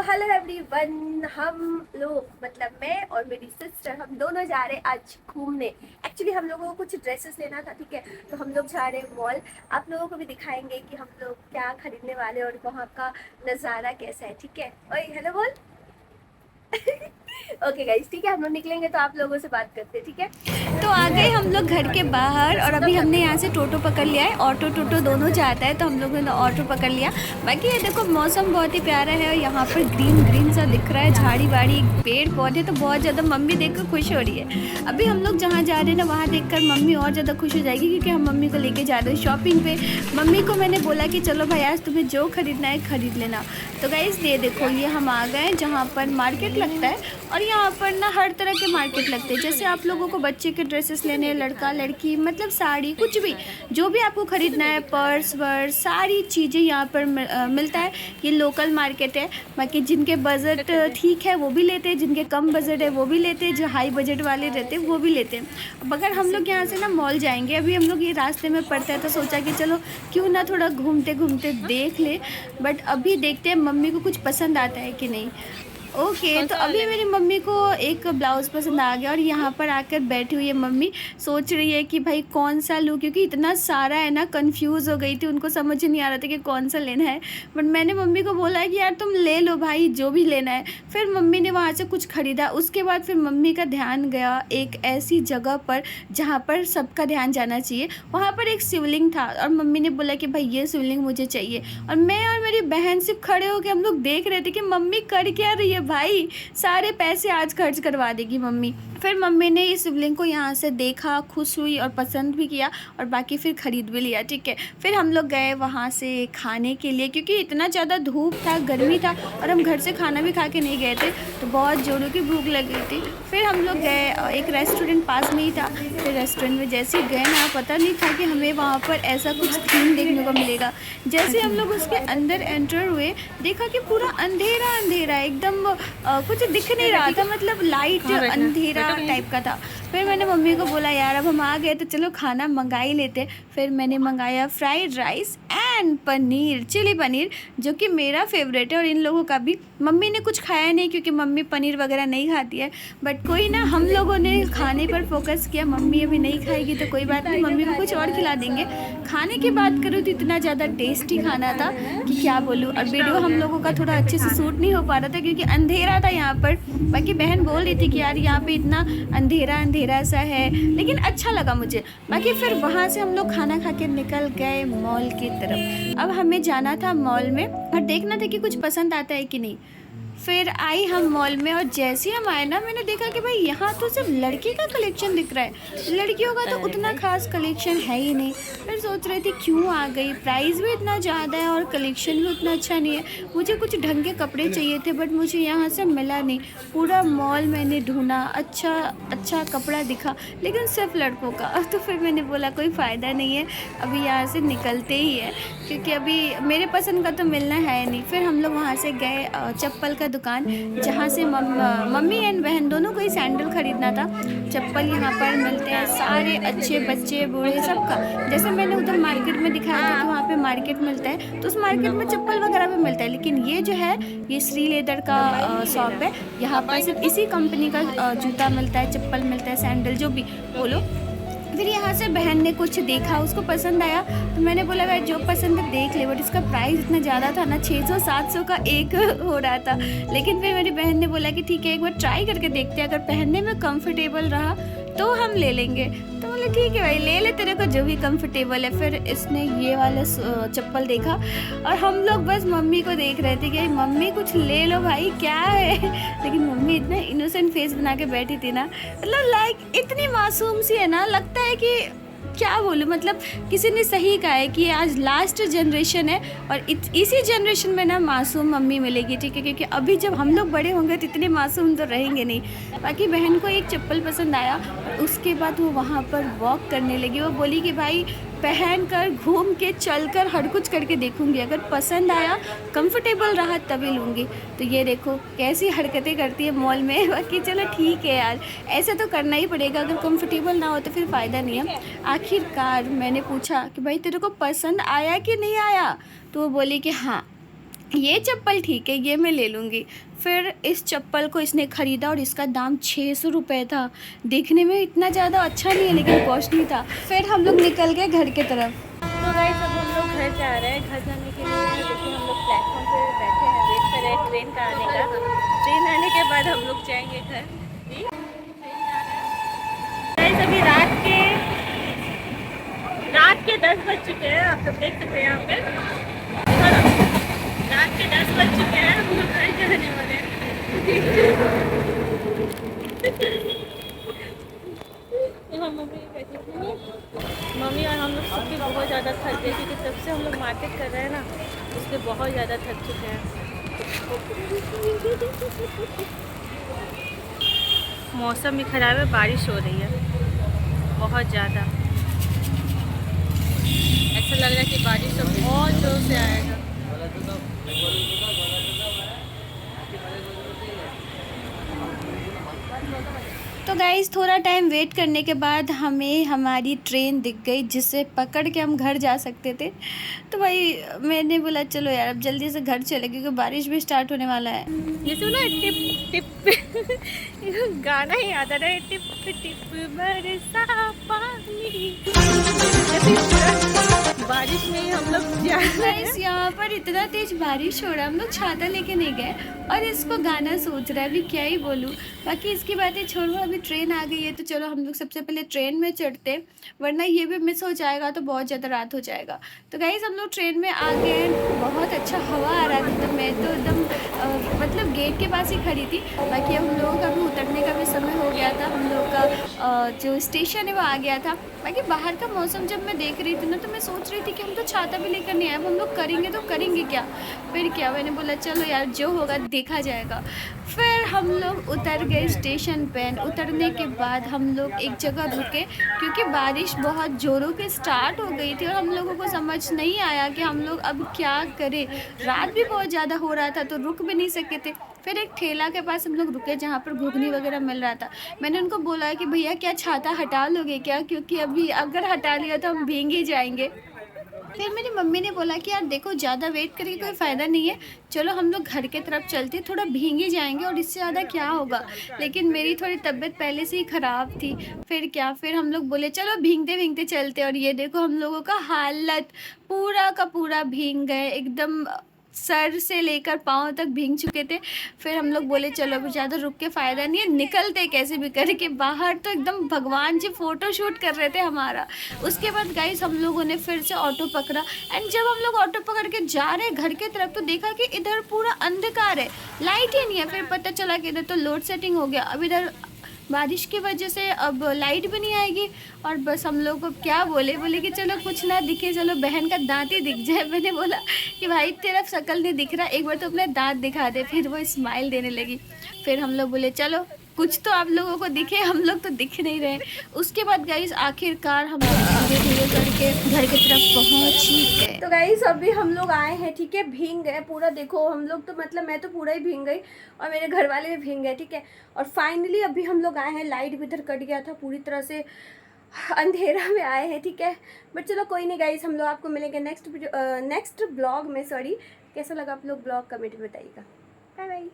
Hello everyone, हम लोग मतलब मैं और मेरी सिस्टर हम दोनों जा रहे हैं आज घूमने। एक्चुअली हम लोगों को कुछ ड्रेसेस लेना था, ठीक है। तो हम लोग जा रहे हैं मॉल। आप लोगों को भी दिखाएंगे कि हम लोग क्या खरीदने वाले हैं और वहाँ का नज़ारा कैसा है, ठीक है। ओए हेलो बोल। ओके गाइस, ठीक है, हम लोग निकलेंगे तो आप लोगों से बात करते हैं, ठीक है। तो आ गए हम लोग घर के बाहर और अभी हमने यहाँ से टोटो पकड़ लिया है। ऑटो टोटो दोनों जाता है तो हम लोगों ने ऑटो पकड़ लिया। बाकी ये देखो मौसम बहुत ही प्यारा है और यहाँ पर ग्रीन ग्रीन सा दिख रहा है, झाड़ी वाड़ी पेड़ पौधे तो बहुत ज़्यादा। मम्मी देख कर खुश हो रही है। अभी हम लोग जहाँ जा रहे हैं ना वहाँ देख कर मम्मी और ज़्यादा खुश हो जाएगी क्योंकि हम मम्मी को लेके जा रहे हैं शॉपिंग पे। मम्मी को मैंने बोला कि चलो भाई आज तुम्हें जो खरीदना है खरीद लेना। तो गाइस ये देखो ये हम आ गए जहाँ पर मार्केट लगता है और यहाँ पर ना हर तरह के मार्केट लगते हैं। जैसे आप लोगों को बच्चे के ड्रेसेस लेने हैं, लड़का लड़की मतलब साड़ी कुछ भी जो भी आपको ख़रीदना है, पर्स वर्स सारी चीज़ें यहाँ पर मिलता है। ये लोकल मार्केट है। बाकी जिनके बजट ठीक है वो भी लेते हैं, जिनके कम बजट है वो भी लेते हैं, जो हाई बजट वाले रहते हैं वो भी लेते हैं। अब अगर हम लोग यहाँ से ना मॉल जाएंगे, अभी हम लोग ये रास्ते में पड़ता है तो सोचा कि चलो क्यों ना थोड़ा घूमते घूमते देख ले। बट अभी देखते हैं मम्मी को कुछ पसंद आता है कि नहीं। ओके तो अभी मेरी मम्मी को एक ब्लाउज़ पसंद आ गया और यहाँ पर आकर बैठी हुई है मम्मी। सोच रही है कि भाई कौन सा लूँ क्योंकि इतना सारा है ना, कंफ्यूज हो गई थी, उनको समझ नहीं आ रहा था कि कौन सा लेना है। बट मैंने मम्मी को बोला है कि यार तुम ले लो भाई जो भी लेना है। फिर मम्मी ने वहाँ से कुछ ख़रीदा। उसके बाद फिर मम्मी का ध्यान गया एक ऐसी जगह पर जहाँ पर सबका ध्यान जाना चाहिए। वहाँ पर एक शिवलिंग था और मम्मी ने बोला कि भाई ये शिवलिंग मुझे चाहिए। और मैं और मेरी बहन सिर्फ खड़े होकर हम लोग देख रहे थे कि मम्मी कर क्या रही है। भाई सारे पैसे आज खर्च करवा देगी मम्मी। फिर मम्मी ने इस शिवलिंग को यहाँ से देखा, खुश हुई और पसंद भी किया और बाकी फिर ख़रीद भी लिया, ठीक है। फिर हम लोग गए वहाँ से खाने के लिए क्योंकि इतना ज़्यादा धूप था, गर्मी था और हम घर से खाना भी खा के नहीं गए थे तो बहुत जोरों की भूख लग गई थी। फिर हम लोग गए, एक रेस्टोरेंट पास में ही था। फिर रेस्टोरेंट में जैसे ही गए ना, पता नहीं था कि हमें वहाँ पर ऐसा कुछ थीम देखने को मिलेगा। जैसे हम लोग उसके अंदर एंटर हुए देखा कि पूरा अंधेरा अंधेरा एकदम कुछ दिख नहीं रहा था, मतलब लाइट अंधेरा टाइप का था। फिर मैंने मम्मी को बोला यार अब हम आ गए तो चलो खाना मंगा ही लेते। फिर मैंने मंगाया fried rice and paneer, chilli paneer, जो कि मेरा फेवरेट है और इन लोगों का भी। मम्मी ने कुछ खाया नहीं क्योंकि मम्मी पनीर वगैरह नहीं खाती है। बट कोई ना, हम लोगों ने खाने पर फोकस किया। मम्मी अभी नहीं खाएगी तो कोई बात नहीं, मम्मी को कुछ और खिला देंगे। खाने की बात करूँ तो इतना ज़्यादा टेस्टी खाना था कि क्या बोलूँ। और वीडियो हम लोगों का थोड़ा अच्छे से शूट नहीं हो पा रहा था क्योंकि अंधेरा था यहाँ पर। बाकी बहन बोल रही थी कि यार यहाँ पे इतना अंधेरा अंधेरा सा है, लेकिन अच्छा लगा मुझे। बाकी फिर वहाँ से हम लोग खाना खा के निकल गए मॉल की तरफ। अब हमें जाना था मॉल में और देखना था कि कुछ पसंद आता है कि नहीं। फिर आई हम मॉल में और जैसे ही हम आए ना, मैंने देखा कि भाई यहाँ तो सिर्फ लड़के का कलेक्शन दिख रहा है, लड़कियों का तो उतना खास कलेक्शन है ही नहीं। फिर सोच रही थी क्यों आ गई, प्राइस भी इतना ज़्यादा है और कलेक्शन भी उतना अच्छा नहीं है। मुझे कुछ ढंग के कपड़े चाहिए थे बट मुझे यहाँ से मिला नहीं। पूरा मॉल मैंने ढूंढा, अच्छा अच्छा कपड़ा दिखा लेकिन सिर्फ लड़कों का। तो फिर मैंने बोला कोई फ़ायदा नहीं है, अभी यहाँ से निकलते ही है क्योंकि अभी मेरे पसंद का तो मिलना है नहीं। फिर हम लोग वहाँ से गए चप्पल का दुकान, जहाँ से मम्मी एंड बहन दोनों को ही सैंडल खरीदना था। चप्पल यहाँ पर मिलते हैं सारे, अच्छे बच्चे बूढ़े सबका। जैसे मैंने उधर मार्केट में दिखाया था कि वहाँ पे मार्केट मिलता है तो उस मार्केट में चप्पल वगैरह भी मिलता है। लेकिन ये जो है ये श्री लेदर का शॉप है। यहाँ पर सिर्फ इसी कंपनी का जूता मिलता है, चप्पल मिलता है, सैंडल जो भी बोलो। फिर यहाँ से बहन ने कुछ देखा, उसको पसंद आया तो मैंने बोला भाई जो पसंद है देख ले। बट इसका प्राइस इतना ज़्यादा था ना, 600-700 का एक हो रहा था। लेकिन फिर मेरी बहन ने बोला कि ठीक है एक बार ट्राई करके देखते हैं, अगर पहनने में कंफर्टेबल रहा तो हम ले लेंगे। तो बोले ठीक है भाई ले ले, तेरे को जो भी कंफर्टेबल है। फिर इसने ये वाला चप्पल देखा और हम लोग बस मम्मी को देख रहे थे कि मम्मी कुछ ले लो भाई क्या है। लेकिन मम्मी इतना इनोसेंट फेस बना के बैठी थी ना, मतलब लाइक इतनी मासूम सी है ना, लगता है कि क्या बोलूँ, मतलब किसी ने सही कहा है कि आज लास्ट जनरेशन है और इसी जनरेशन में ना मासूम मम्मी मिलेगी, ठीक है। क्योंकि अभी जब हम लोग बड़े होंगे तो इतने मासूम तो रहेंगे नहीं। बाकी बहन को एक चप्पल पसंद आया और उसके बाद वो वहाँ पर वॉक करने लगी। वो बोली कि भाई पहन कर घूम के चल कर हर कुछ करके देखूंगी, अगर पसंद आया कंफर्टेबल रहा तभी लूँगी। तो ये देखो कैसी हरकतें करती है मॉल में। बाकी चलो ठीक है यार, ऐसा तो करना ही पड़ेगा, अगर कंफर्टेबल ना हो तो फिर फ़ायदा नहीं है। आखिरकार मैंने पूछा कि भाई तेरे को पसंद आया कि नहीं आया, तो वो बोली कि हाँ ये चप्पल ठीक है, ये मैं ले लूँगी। फिर इस चप्पल को इसने ख़रीदा और इसका दाम 600 रुपये था। देखने में इतना ज़्यादा अच्छा नहीं है लेकिन कॉस्टली था। फिर हम लोग निकल गए घर की तरफ। तो गाइस अब हम लोग घर जा रहे हैं। घर जाने के लिए देखिए हम लोग प्लेटफॉर्म पे बैठे हैं, वेट कर रहे हैं ट्रेन का आने का। ट्रेन आने के बाद हम लोग जाएंगे घर। गाइस अभी रात के 10 बज चुके हैं, आप लोग देख सकते हैं यहाँ पे। रात के 10 बज चुके हैं, हम लोग घर जाने वाले हैं। यहाँ मम्मी और हम लोग सबके बहुत ज़्यादा थक गए क्योंकि तब से हम लोग मार्केट कर रहे हैं ना, इसलिए बहुत ज़्यादा थक चुके हैं। मौसम भी ख़राब है, बारिश हो रही है बहुत ज़्यादा। ऐसा लग रहा है कि बारिश तो बहुत जोर से आएगा। तो गाइज़ थोड़ा टाइम वेट करने के बाद हमें हमारी ट्रेन दिख गई जिसे पकड़ के हम घर जा सकते थे। तो भाई मैंने बोला चलो यार अब जल्दी से घर चले क्योंकि बारिश भी स्टार्ट होने वाला है। ये सुना टिप टिप गाना ही याद आ रहा है, टिप टिप बरसा पानी। बारिश में ही हम लोग जा रहे हैं। गाइस यहाँ पर इतना तेज बारिश हो रहा है, हम लोग छाता लेके नहीं गए और इसको गाना सोच रहा है, अभी क्या ही बोलूँ। बाकी इसकी बातें छोड़ो, अभी ट्रेन आ गई है तो चलो हम लोग सबसे पहले ट्रेन में चढ़ते, वरना ये भी मिस हो जाएगा तो बहुत ज़्यादा रात हो जाएगा। तो गाइस हम लोग ट्रेन में आ गए, बहुत अच्छा हवा आ रहा था तो मैं तो एकदम मतलब गेट के पास ही खड़ी थी। बाकी अब हम लोगों का भी उतरने का भी समय हो गया था, हम लोग का जो स्टेशन है वो आ गया था। बाकी बाहर का मौसम जब मैं देख रही थी ना तो मैं सोच रही थी कि हम तो छाता भी लेकर नहीं आए, अब हम लोग करेंगे तो करेंगे क्या। फिर क्या, मैंने बोला चलो यार जो होगा देखा जाएगा। फिर हम लोग उतर गए स्टेशन पे। उतरने के बाद हम लोग एक जगह रुके क्योंकि बारिश बहुत ज़ोरों के स्टार्ट हो गई थी और हम लोगों को समझ नहीं आया कि हम लोग अब क्या करें। रात भी बहुत ज़्यादा हो रहा था तो रुक भी नहीं सके थे। फिर एक ठेला के पास हम लोग रुके जहाँ पर घुगनी वगैरह मिल रहा था। मैंने उनको बोला कि भैया क्या छाता हटा लोगे क्या, क्योंकि अभी अगर हटा लिया तो हम भीग ही जाएंगे। फिर मेरी मम्मी ने बोला कि यार देखो ज़्यादा वेट करके कोई फ़ायदा नहीं है, चलो हम लोग घर के तरफ चलते, थोड़ा भीग ही जाएंगे और इससे ज़्यादा क्या होगा। लेकिन मेरी थोड़ी तबीयत पहले से ही ख़राब थी। फिर क्या, फिर हम लोग बोले चलो भीगते भीगते चलते और ये देखो हम लोगों का हालत पूरा का पूरा भीग गए, एकदम सर से लेकर पाँव तक भीग चुके थे। फिर हम लोग बोले चलो अब ज़्यादा रुक के फ़ायदा नहीं है, निकलते कैसे भी करके बाहर। तो एकदम भगवान जी फ़ोटो शूट कर रहे थे हमारा। उसके बाद गाइस हम लोगों ने फिर से ऑटो पकड़ा एंड जब हम लोग ऑटो पकड़ के जा रहे हैं घर के तरफ तो देखा कि इधर पूरा अंधकार है, लाइट ही नहीं है। फिर पता चला कि इधर तो लोड सेटिंग हो गया, अब इधर बारिश की वजह से अब लाइट भी नहीं आएगी। और बस हम लोग को क्या बोले कि चलो कुछ ना दिखे, चलो बहन का दांत ही दिख जाए। मैंने बोला कि भाई तेरा शक्ल नहीं दिख रहा, एक बार तो अपने दांत दिखा दे। फिर वो स्माइल देने लगी। फिर हम लोग बोले चलो कुछ तो आप लोगों को दिखे, हम लोग तो दिख नहीं रहे। उसके बाद गाइस आखिरकार हम लोग धीरे धीरे करके घर की तरफ पहुँच ही गए। तो गाइस अभी हम लोग आए हैं, ठीक है, भीग गए पूरा। देखो हम लोग तो मतलब मैं तो पूरा ही भीग गई और मेरे घर वाले भी भीग गए, ठीक है। और फाइनली अभी हम लोग आए हैं, लाइट भी इधर कट गया था, पूरी तरह से अंधेरा में आए हैं, ठीक है। बट चलो कोई नहीं गाइस, हम लोग आपको मिलेंगे नेक्स्ट ब्लॉग में। सॉरी, कैसा लगा आप लोग ब्लॉग कमेंट में बताइएगा। Bye bye.